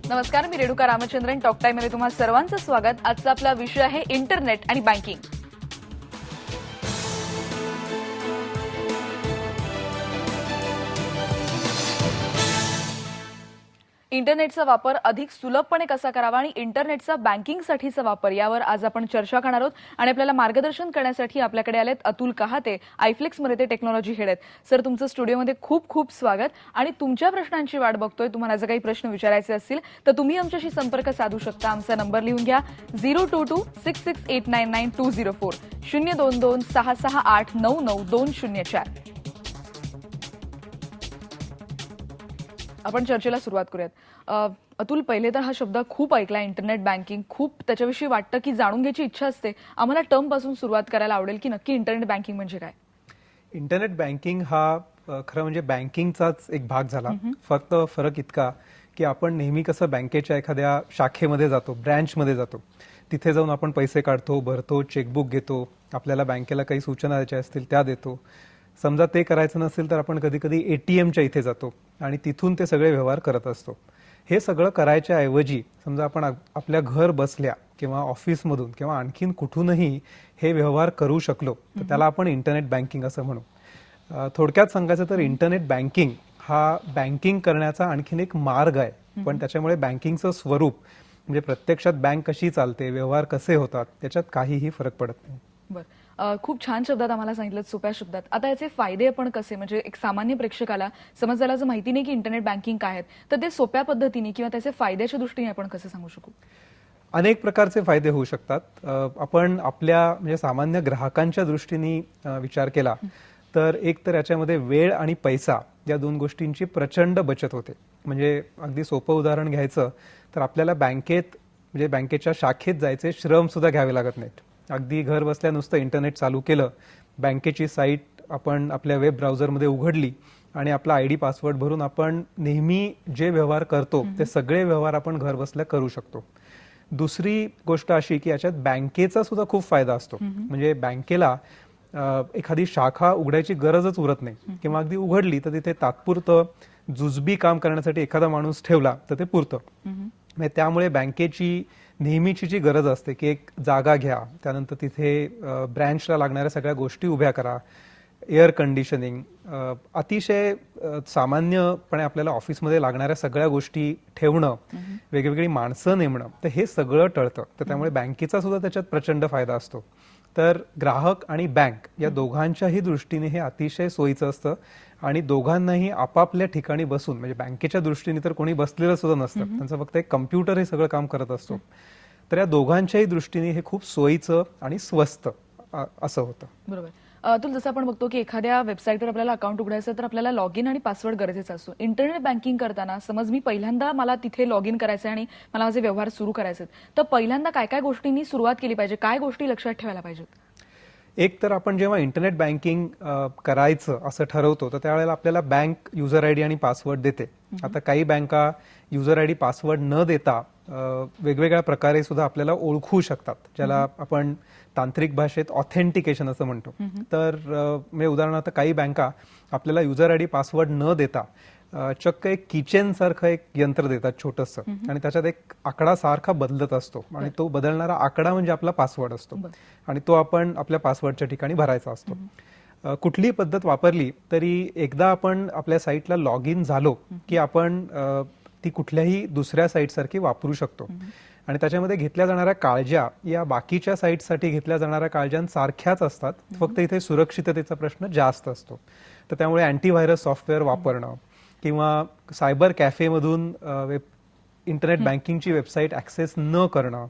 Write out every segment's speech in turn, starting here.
नमस्कार, मी Renuka Ramachandran. Talk time मध्ये तुम्हा सर्वांचं स्वागत. आजचा आपला विषय आहे इंटरनेट आणि बँकिंग. इंटरनेटचा वापर अधिक सुलभपणे कसा करावा आणि इंटरनेटचा बँकिंगसाठीचा वापर यावर आज आपण चर्चा करणार आहोत. आणि आपल्याला मार्गदर्शन करण्यासाठी आपल्याकडे आलेत अतुल कहाते, आयफ्लेक्समध्ये ते टेक्नॉलॉजी हेड आहेत. सर, तुमचं स्टुडिओमध्ये खूप खूप स्वागत. आणि तुमच्या प्रश्नांची वाट बघतोय. तुम्हाला जर काही प्रश्न विचारायचे असतील तर तुम्ही आमच्याशी संपर्क साधू शकता. आमचा नंबर लिहून घ्या, 022668992040 02266899204. आपण चर्चेला सुरुवात करूयात. अतुल, पहिले तर हा शब्द खूप ऐकला, इंटरनेट बँकिंग. खूप त्याच्याविषयी वाटतं की जाणून घ्यायची इच्छा असते. आम्हाला टर्म पासून सुरुवात करायला आवडेल की नक्की इंटरनेट बँकिंग म्हणजे काय? इंटरनेट बँकिंग हा खरं म्हणजे बँकिंगचाच एक भाग झाला. फक्त फरक इतका की आपण नेहमी कसं बँकेच्या एखाद्या शाखेमध्ये जातो, ब्रँचमध्ये जातो, तिथे जाऊन आपण पैसे काढतो, भरतो, चेकबुक घेतो, आपल्याला बँकेला काही सूचना द्यायच्या असतील त्या देतो. समजा ते करायचं नसेल तर आपण कधी कधी एटीएमच्या इथे जातो आणि तिथून ते सगळे व्यवहार करत असतो. हे सगळं करायच्या ऐवजी समजा आपण आपल्या घर बसल्या किंवा ऑफिसमधून किंवा आणखीन कुठूनही हे व्यवहार करू शकलो तर त्याला आपण इंटरनेट बँकिंग असं म्हणू. थोडक्यात सांगायचं तर इंटरनेट बँकिंग हा बँकिंग करण्याचा आणखीन एक मार्ग आहे. पण त्याच्यामुळे बँकिंगचं स्वरूप म्हणजे प्रत्यक्षात बँक कशी चालते, व्यवहार कसे होतात, त्याच्यात काहीही फरक पडत नाही. बरं, खूप छान शब्दात आम्हाला सांगितलं, सोप्या शब्दात. आता याचे फायदे आपण कसे, म्हणजे एक सामान्य प्रेक्षकाला समजायला जर माहिती नाही की इंटरनेट बँकिंग काय आहेत, तर ते सोप्या पद्धतीने किंवा त्याचे फायद्याच्या दृष्टीने आपण कसं सांगू शकू? अनेक प्रकारचे फायदे होऊ शकतात. आपण आपल्या म्हणजे सामान्य ग्राहकांच्या दृष्टीने विचार केला तर एक तर याच्यामध्ये वेळ आणि पैसा या दोन गोष्टींची प्रचंड बचत होते. म्हणजे अगदी सोपं उदाहरण घ्यायचं तर आपल्याला बँकेत म्हणजे बँकेच्या शाखेत जायचे श्रम सुद्धा घ्यावे लागत नाहीत. अगदी घर बसल्या नुसतं इंटरनेट चालू केलं, बँकेची साईट आपण आपल्या वेब ब्राउझरमध्ये उघडली आणि आपला आयडी पासवर्ड भरून आपण नेहमी जे व्यवहार करतो ते सगळे व्यवहार आपण घर बसल्या करू शकतो. दुसरी गोष्ट अशी की याच्यात बँकेचा सुद्धा खूप फायदा असतो. म्हणजे बँकेला एखादी शाखा उघडायची गरजच उरत नाही, किंवा अगदी उघडली तर तिथे तात्पुरतं जुजबी काम करण्यासाठी एखादा माणूस ठेवला तर ते पुरतं. म्हणजे त्यामुळे बँकेची नेहमीची जी गरज असते की एक जागा घ्या, त्यानंतर तिथे ब्रँचला लागणाऱ्या सगळ्या गोष्टी उभ्या करा, एअर कंडिशनिंग, अतिशय सामान्यपणे आपल्याला ऑफिसमध्ये लागणाऱ्या सगळ्या गोष्टी ठेवणं, वेगवेगळी माणसं नेमणं, तर हे सगळं टळतं. तर त्यामुळे बँकेचा सुद्धा त्याच्यात प्रचंड फायदा असतो. तर ग्राहक आणि बँक या दोघांच्याही दृष्टीने हे अतिशय सोयीचं असतं. आणि दोघांनाही आपापल्या ठिकाणी बसून, म्हणजे बँकेच्या दृष्टीने तर कोणी बसलेलं सुद्धा नसतं, त्यांचं फक्त एक कम्प्युटर हे सगळं काम करत असतो. तर या दोघांच्याही दृष्टीने हे खूप सोयीचं आणि स्वस्त असं होतं. बरोबर. अतुल, जसं आपण बघतो की एखाद्या वेबसाईटवर आपल्याला अकाउंट उघडायचं तर आपल्याला लॉग इन आणि पासवर्ड गरजेचा असतो. इंटरनेट बँकिंग करताना समज मी पहिल्यांदा मला तिथे लॉग इन करायचं आणि मला माझे व्यवहार सुरू करायचे, तर पहिल्यांदा काय काय गोष्टींनी सुरुवात केली पाहिजे, काय गोष्टी लक्षात ठेवायला पाहिजेत? एक तर आपण जेव्हा इंटरनेट बँकिंग करायचं असं ठरवतो तर त्यावेळेला आपल्याला बँक युजर आयडी आणि पासवर्ड देते. आता काही बँका युजर आयडी पासवर्ड न देता वेगवेगळ्या प्रकारे सुद्धा आपल्याला ओळखू शकतात, ज्याला आपण तांत्रिक भाषेत ऑथेंटिकेशन असं म्हणतो. तर म्हणजे उदाहरणार्थ काही बँका आपल्याला युजर आयडी पासवर्ड न देता चक्क एक किचन सारखं एक यंत्र देतात छोटंसं, आणि त्याच्यात एक आकडा सारखा बदलत असतो आणि तो बदलणारा आकडा म्हणजे आपला पासवर्ड असतो आणि तो आपण आपल्या पासवर्डच्या ठिकाणी भरायचा असतो. कुठलीही पद्धत वापरली तरी एकदा आपण आपल्या साईटला लॉग इन झालो की आपण ती कुठल्याही दुसऱ्या साईटसारखी वापरू शकतो. आणि त्याच्यामध्ये घेतल्या जाणाऱ्या काळज्या या बाकीच्या साईटसाठी घेतल्या जाणाऱ्या काळज्यांसारख्याच असतात, फक्त इथे सुरक्षिततेचा प्रश्न जास्त असतो. तर त्यामुळे अँटीव्हायरस सॉफ्टवेअर वापरणं किंवा सायबर कॅफेमधून इंटरनेट बँकिंगची वेबसाईट ऍक्सेस न करणं,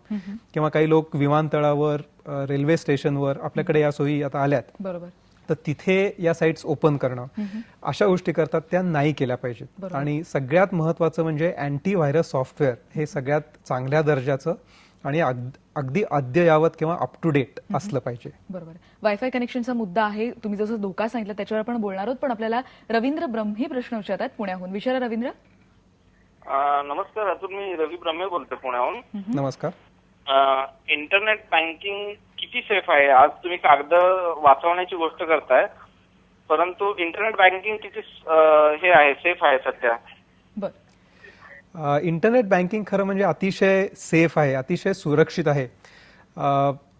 किंवा काही लोक विमानतळावर, रेल्वे स्टेशनवर, आपल्याकडे या सोयी आता आल्यात, बरोबर, तर तिथे या साईट्स ओपन करणं, अशा गोष्टी करतात त्या नाही केल्या पाहिजेत. आणि सगळ्यात महत्वाचं म्हणजे अँटीव्हायरस सॉफ्टवेअर हे सगळ्यात चांगल्या दर्जाचं आणि अगदी अद्ययावत किंवा अप टू डेट असलं पाहिजे. बरोबर. वायफाय कनेक्शनचा मुद्दा आहे, तुम्ही जसं धोका सांगितलं त्याच्यावर आपण बोलणार आहोत. पण आपल्याला रवींद्र ब्रह्मी प्रश्न विचारतात पुण्याहून. विचारा रवींद्र. नमस्कार अतुल, मी रवी ब्रह्मे बोलतो पुण्याहून. नमस्कार. इंटरनेट बँकिंग किती सेफ आहे? आज तुम्ही कागद वाचवण्याची गोष्ट करताय, परंतु इंटरनेट बँकिंग किती हे आहे, सेफ आहे सध्या? इंटरनेट बँकिंग खरं म्हणजे अतिशय सेफ आहे, अतिशय सुरक्षित आहे.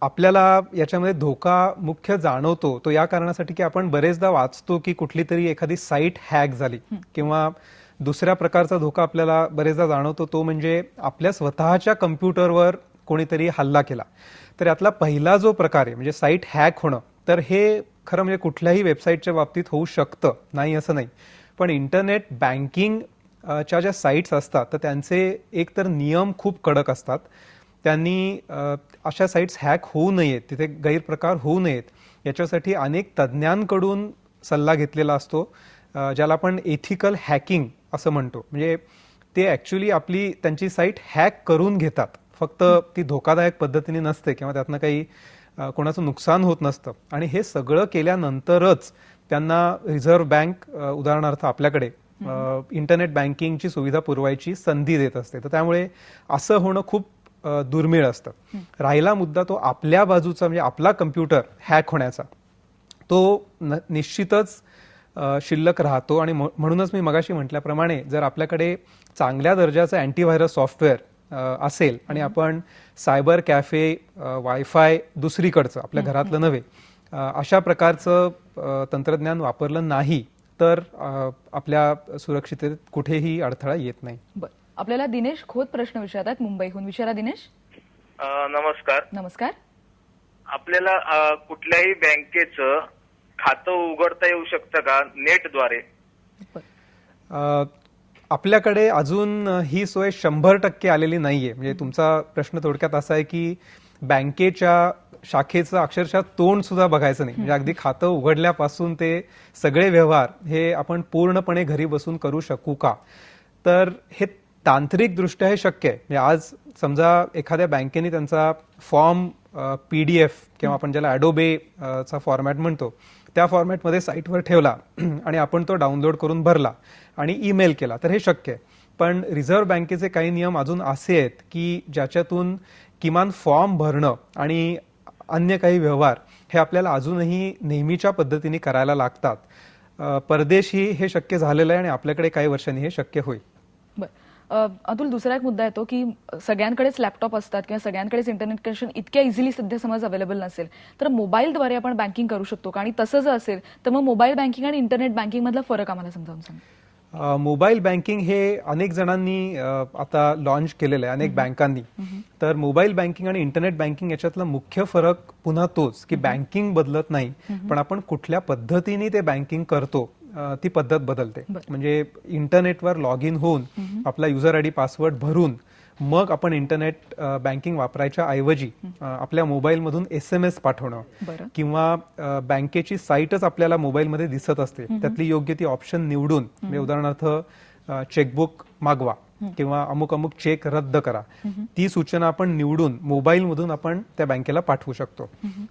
आपल्याला याच्यामध्ये धोका मुख्य जाणवतो तो या कारणासाठी की आपण बरेचदा वाचतो की कुठली तरी एखादी साईट हॅक झाली किंवा दुसऱ्या प्रकारचा धोका आपल्याला बरेचदा जाणवतो तो म्हणजे आपल्या स्वतःच्या कम्प्युटरवर कोणीतरी हल्ला केला. तर यातला पहिला जो प्रकार आहे म्हणजे साईट हॅक होणं, तर हे खरं म्हणजे कुठल्याही वेबसाईटच्या बाबतीत होऊ शकतं, नाही असं नाही. पण इंटरनेट बँकिंग च्या ज्या साईट्स असतात तर त्यांचे एकतर नियम खूप कडक असतात. त्यांनी अशा साईट्स हॅक होऊ नयेत, तिथे गैरप्रकार होऊ नयेत याच्यासाठी अनेक तज्ज्ञांकडून सल्ला घेतलेला असतो, ज्याला आपण एथिकल हॅकिंग असं म्हणतो. म्हणजे ते ॲक्च्युली आपली त्यांची साईट हॅक करून घेतात, फक्त ती धोकादायक पद्धतीने नसते किंवा त्यातनं काही कोणाचं नुकसान होत नसतं. आणि हे सगळं केल्यानंतरच त्यांना रिझर्व्ह बँक उदाहरणार्थ आपल्याकडे इंटरनेट बँकिंगची सुविधा पुरवायची संधी देत असते. तर त्यामुळे असं होणं खूप दुर्मिळ असतं. राहिला मुद्दा तो आपल्या बाजूचा म्हणजे आपला कम्प्युटर हॅक होण्याचा, तो निश्चितच शिल्लक राहतो. आणि म्हणूनच मी मगाशी म्हटल्याप्रमाणे जर आपल्याकडे चांगल्या दर्जाचं अँटीव्हायरस सॉफ्टवेअर असेल आणि आपण सायबर कॅफे, वायफाय दुसरीकडचं आपल्या घरातलं नव्हे अशा प्रकारचं तंत्रज्ञान वापरलं नाही तर आपल्या सुरक्षिततेत कुठेही अडथळा येत नाही. बरं, आपल्याला दिनेश खोत प्रश्न विचारत आहेत मुंबईहून. विचारा दिनेश. नमस्कार. नमस्कार. आपल्याला कुठल्याही बँकेचं खातं उघडता येऊ शकतं का नेटद्वारे? आपल्याकडे अजून ही सोय 100% आलेली नाहीये. म्हणजे तुमचा प्रश्न थोडक्यात असा आहे की बँकेच्या शाखेचं अक्षरशः तोंड सुद्धा बघायचं नाही. म्हणजे अगदी खातं उघडल्यापासून ते सगळे व्यवहार हे आपण पूर्णपणे घरी बसून करू शकू का? तर हे तांत्रिकदृष्ट्या हे शक्य आहे. म्हणजे आज समजा एखाद्या बँकेने त्यांचा फॉर्म PDF किंवा आपण ज्याला ॲडोबे चा फॉर्मॅट म्हणतो त्या फॉर्मॅटमध्ये साईटवर ठेवला आणि आपण तो डाउनलोड करून भरला आणि ईमेल केला तर हे शक्य आहे. पण रिझर्व्ह बँकेचे काही नियम अजून असे आहेत की ज्याच्यातून किमान फॉर्म भरणं आणि अन्य काही व्यवहार हे आपल्याला अजूनही नेहमीच्या पद्धतीने करायला लागतात. परदेशी हे शक्य झालेलं आहे आणि आपल्याकडे काही वर्षांनी हे शक्य होईल. अतुल, दुसरा एक मुद्दा येतो की सगळ्यांकडेच लॅपटॉप असतात किंवा सगळ्यांकडेच इंटरनेट कनेक्शन इतक्या इझिली सध्या समज अवेलेबल नसेल तर मोबाईलद्वारे आपण बँकिंग करू शकतो का? आणि तसं जर असेल तर मग मोबाईल बँकिंग आणि इंटरनेट बँकिंग मधला फरक आम्हाला समजावून सांगा. मोबाईल बँकिंग हे अनेक जणांनी आता लॉन्च केलेलं आहे, अनेक बँकांनी. तर मोबाईल बँकिंग आणि इंटरनेट बँकिंग याच्यातला मुख्य फरक पुन्हा तोच की बँकिंग बदलत नाही, पण आपण कुठल्या पद्धतीने ते बँकिंग करतो ती पद्धत बदलते. म्हणजे इंटरनेटवर लॉग इन होऊन आपला युजर आयडी पासवर्ड भरून मग आपण इंटरनेट बँकिंग वापरायच्या ऐवजी आपल्या मोबाईलमधून SMS पाठवणं किंवा बँकेची साईटच आपल्याला मोबाईलमध्ये दिसत असते, त्यातली योग्य ती ऑप्शन निवडून म्हणजे उदाहरणार्थ चेकबुक मागवा किंवा अमुक अमुक चेक रद्द करा, ती सूचना आपण निवडून मोबाईलमधून आपण त्या बँकेला पाठवू शकतो.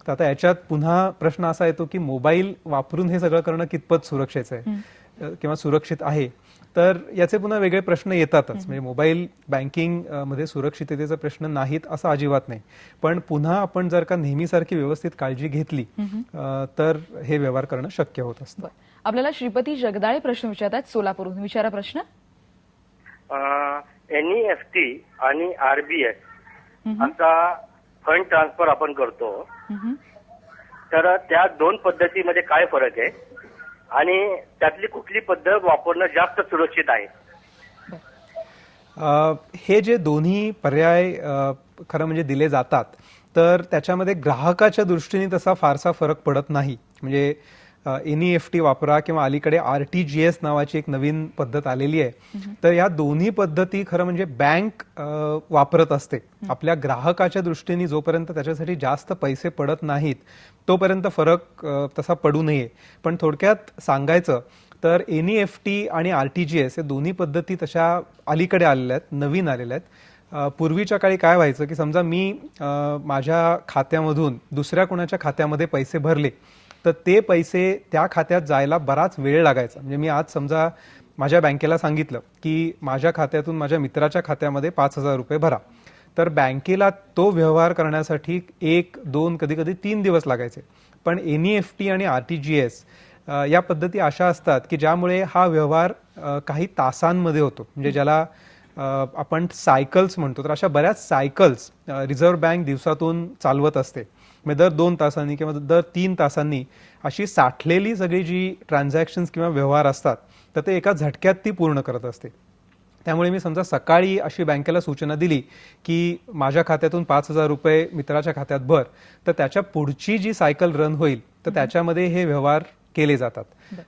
तर आता याच्यात पुन्हा प्रश्न असा येतो की मोबाईल वापरून हे सगळं करणं कितपत सुरक्षित आहे किंवा सुरक्षित आहे. तर याचे पुन्हा वेगळे प्रश्न येतातच. म्हणजे मोबाईल बँकिंग मध्ये सुरक्षिततेचा प्रश्न नाहीत असं अजिबात नाही. पण पुन्हा आपण जर का नेहमीसारखी व्यवस्थित काळजी घेतली तर हे व्यवहार करणं शक्य होत असतं. आपल्याला श्रीपती जगदाळे प्रश्न विचारतात सोलापूरहून. विचारा प्रश्न. NEFT आणि RBS असा फंड ट्रान्सफर आपण करतो, तर त्या दोन पद्धतीमध्ये काय फरक आहे आणि त्यातली कुठली पद्धत वापरणं जास्त सुरक्षित आहे? हे जे दोन्ही पर्याय खरं म्हणजे दिले जातात तर त्याच्यामध्ये ग्राहकाच्या दृष्टीने तसा फारसा फरक पडत नाही. म्हणजे NEFT वापरा किंवा अलीकडे RTGS नावाची एक नवीन पद्धत आलेली आहे. तर या दोन्ही पद्धती खरं म्हणजे बँक वापरत असते. आपल्या ग्राहकाच्या दृष्टीने जोपर्यंत त्याच्यासाठी जास्त पैसे पडत नाहीत तोपर्यंत फरक तसा पडू नये. पण थोडक्यात सांगायचं तर NEFT आणि RTGS हे दोन्ही पद्धती तशा अलीकडे आलेल्या आहेत, नवीन आलेल्या आहेत. पूर्वीच्या काळी काय व्हायचं की समजा मी माझ्या खात्यामधून दुसऱ्या कोणाच्या खात्यामध्ये पैसे भरले तर ते पैसे त्या खात्यात जायला बराच वेळ लागायचा. म्हणजे मी आज समजा माझ्या बँकेला सांगितलं की माझ्या खात्यातून माझ्या मित्राच्या खात्यामध्ये 5,000 रुपये भरा, तर बँकेला तो व्यवहार करण्यासाठी 1, 2 कधी कधी 3 दिवस लागायचे. पण NEFT आणि RTGS या पद्धती अशा असतात की ज्यामुळे हा व्यवहार काही तासांमध्ये होतो. म्हणजे ज्याला आपण सायकल्स म्हणतो, तर अशा बऱ्याच सायकल्स रिझर्व्ह बँक दिवसातून चालवत असते. म्हणजे दर 2 तासांनी किंवा दर 3 तासांनी अशी साठलेली सगळी जी ट्रान्झॅक्शन्स किंवा व्यवहार असतात तर ते एका झटक्यात ती पूर्ण करत असते. त्यामुळे मी समजा सकाळी अशी बँकेला सूचना दिली की माझ्या खात्यातून 5,000 रुपये मित्राच्या खात्यात भर, तर त्याच्या पुढची जी सायकल रन होईल तर त्याच्यामध्ये हे व्यवहार केले जातात.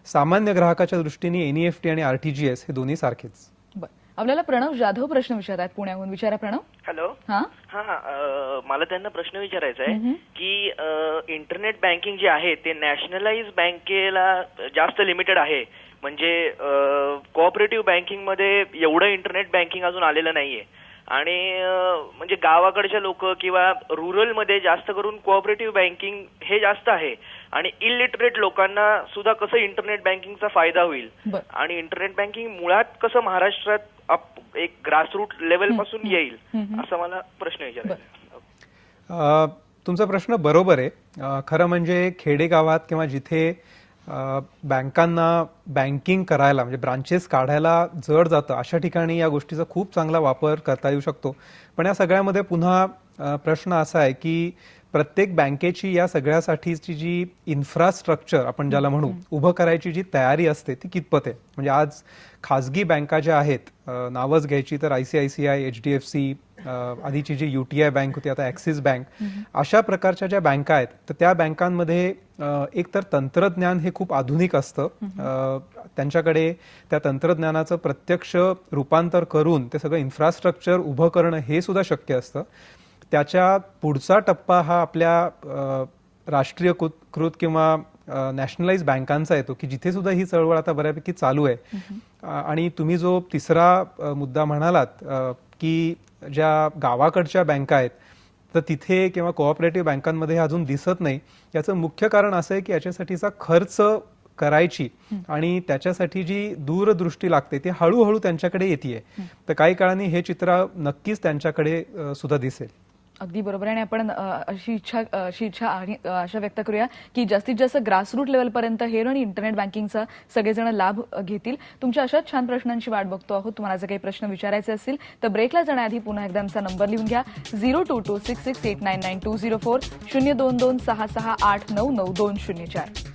सामान्य ग्राहकाच्या दृष्टीने एनईएफटी आणि आरटीजीएस हे दोन्ही सारखेच. बरं, आपल्याला प्रणव जाधव प्रश्न विचारतात पुण्याहून. विचारा प्रणव. हॅलो. हा मला त्यांना प्रश्न विचारायचा आहे की इंटरनेट बँकिंग जे आहे ते नॅशनलाइज बँकेला जास्त लिमिटेड आहे, म्हणजे कोऑपरेटिव्ह बँकिंग मध्ये एवढं इंटरनेट बँकिंग अजून आलेलं नाहीये, आणि म्हणजे गावाकडच्या लोक किंवा रुरल मध्ये जास्त करून कोऑपरेटिव्ह बँकिंग हे जास्त आहे, आणि इलिटरेट लोकांना सुद्धा कसं इंटरनेट बँकिंगचा फायदा होईल, आणि इंटरनेट बँकिंग मुळात कसं महाराष्ट्रात एक ग्रासरूट लेवल पासून येईल, असा मला प्रश्न विचारायचा. तुमचा प्रश्न बरोबर आहे. खरं म्हणजे खेडेगावात किंवा जिथे बँकांना बँकिंग करायला म्हणजे ब्रांचेस काढायला जड जातं अशा ठिकाणी या गोष्टीचा खूप चांगला वापर करता येऊ शकतो. पण या सगळ्यामध्ये पुन्हा प्रश्न असा आहे की प्रत्येक बँकेची या सगळ्यासाठीची जी इन्फ्रास्ट्रक्चर आपण ज्याला म्हणू उभं करायची जी तयारी असते ती कितपत आहे. म्हणजे आज खाजगी बँका ज्या आहेत, नावच घ्यायची तर ICICI, HDFC, आधीची जी UTI बँक होती आता ॲक्सिस बँक, अशा प्रकारच्या ज्या बँका आहेत तर त्या बँकांमध्ये एकतर तंत्रज्ञान हे खूप आधुनिक असतं, त्यांच्याकडे त्या तंत्रज्ञानाचं प्रत्यक्ष रूपांतर करून ते सगळं इन्फ्रास्ट्रक्चर उभं करणं हे सुद्धा शक्य असतं. त्याच्या पुढचा टप्पा हा आपल्या राष्ट्रीयकृत किंवा नॅशनलाइज बँकांचा येतो की जिथे सुद्धा ही चळवळ आता बऱ्यापैकी चालू आहे. आणि तुम्ही जो तिसरा मुद्दा म्हणालात की ज्या गावाकडच्या बँका आहेत तर तिथे किंवा कोऑपरेटिव्ह बँकांमध्ये अजून दिसत नाही, याचं मुख्य कारण असं आहे की याच्यासाठीचा खर्च करायची आणि त्याच्यासाठी जी दूरदृष्टी लागते ती हळूहळू त्यांच्याकडे येते. तर काही काळाने हे चित्र नक्कीच त्यांच्याकडे सुद्धा दिसेल. अगदी बरोबर आहे. आणि आपण अशी इच्छा आणि आशा व्यक्त करूया की जास्तीत जास्त ग्रासरूट लेवलपर्यंत हे आणि इंटरनेट बँकिंगचा सगळेजण लाभ घेतील. तुमच्या अशाच छान प्रश्नांची वाट बघतो आहोत. तुम्हाला जर काही प्रश्न विचारायचे असतील तर ब्रेकला जाण्याआधी पुन्हा एकदा आमचा नंबर लिहून घ्या. 022668992040 02266899204.